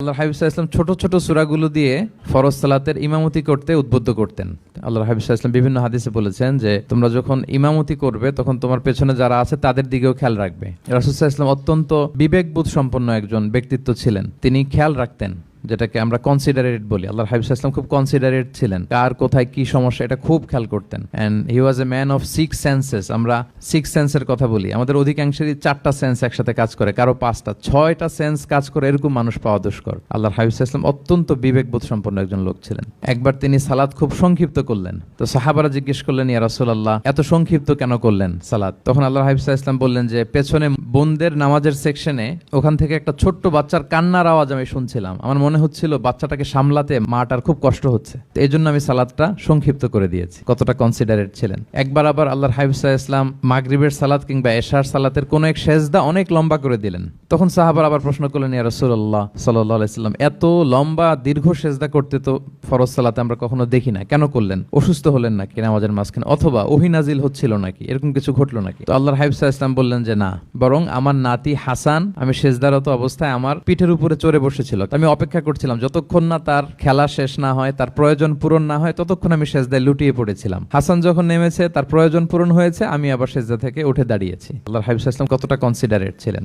আল্লাহ হাবিব সাল্লাল্লাহু আলাইহি ওয়াসাল্লাম ছোট ছোট সূরাগুলো দিয়ে ফরজ সালাতের ইমামতি করতে উদ্বুদ্ধ করতেন। আল্লাহ হাবিব সাল্লাল্লাহু আলাইহি ওয়াসাল্লাম বিভিন্ন হাদিসে বলেছেন যে তোমরা যখন ইমামতি করবে তখন তোমার পেছনে যারা আছে তাদের দিকেও খেয়াল রাখবে। রাসূল সাল্লাল্লাহু আলাইহি ওয়াসাল্লাম অত্যন্ত বিবেকবোধ সম্পন্ন একজন ব্যক্তিত্ব ছিলেন। তিনি খেয়াল রাখতেন, যেটাকে আমরা কনসিডারেট বলি। আল্লাহ হাবিব সাল্লাল্লাহু আলাইহি ওয়াসাল্লাম খুব কনসিডারেট ছিলেন, কার কোথায় কি সমস্যা এটা খুব খেয়াল করতেন। And he was a man of six senses. আমরা সিক্স সেন্সের কথা বলি, আমাদের অধিকাংশেরই 4টা সেন্স একসাথে কাজ করে, কারো 5টা 6টা সেন্স কাজ করে, এরকম মানুষ পাওয়া দুষ্কর। আল্লাহ হাবিব সাল্লাল্লাহু আলাইহি ওয়াসাল্লাম অত্যন্ত বিবেকবোধ সম্পন্ন একজন লোক ছিলেন। একবার তিনি সালাত খুব সংক্ষিপ্ত করলেন, তো সাহাবারা জিজ্ঞেস করলেন, ইয়া রাসূলুল্লাহ এত সংক্ষিপ্ত কেন করলেন সালাত? তখন আল্লাহ হাবিব সাল্লাল্লাহু আলাইহি ওয়াসাল্লাম বললেন যে পেছনে বোনদের নামাজের সেকশনে ওখান থেকে একটা ছোট্ট বাচ্চার কান্নার আওয়াজ আমি শুনছিলাম। আমার মনে হচ্ছিল বাচ্চাটাকে সামলাতে মাটার খুব কষ্ট হচ্ছে, এই জন্য আমি সালাতটা সংক্ষিপ্ত করে দিয়েছি। কতটা কনসিডারেট ছিলেন। একবার আবার আল্লাহর হাবিব সাল্লাল্লাহু আলাইহি ওয়াসাল্লাম মাগরিবের সালাত কিংবা এশার সালাতের কোন এক সেজদা অনেক লম্বা করে দিলেন। তখন সাহাবারা আবার প্রশ্ন করলেন, ইয়া রাসূলুল্লাহ সাল্লাল্লাহু আলাইহি ওয়াসাল্লাম এত লম্বা দীর্ঘ সেজদা করতে তো ফরজ সালাতে আমরা কখনো দেখি না, কেন করলেন? অসুস্থ হলেন নাকি নামাজের মাঝখানে, অথবা ওহী নাজিল হচ্ছিল নাকি, এরকম কিছু ঘটলো নাকি? তো আল্লাহর হাবিব সাল্লাল্লাহু আলাইহি ওয়াসাল্লাম বললেন যে না, বরং আমার নাতি হাসান আমি সেজদারত অবস্থায় আমার পিঠের উপরে চড়ে বসেছিল, আমি অপেক্ষা করছিলাম যতক্ষণ না তার খেলা শেষ না হয়, তার প্রয়োজন পূরণ না হয়, ততক্ষণ আমি সেজদায় লুটিয়ে পড়েছিলাম। হাসান যখন নেমেছে, তার প্রয়োজন পূরণ হয়েছে, আমি আবার সেজদা থেকে উঠে দাঁড়িয়েছি। আল্লাহর হাবিব সাল্লাল্লাহু আলাইহি ওয়াসাল্লাম কতটা কনসিডারেট ছিলেন।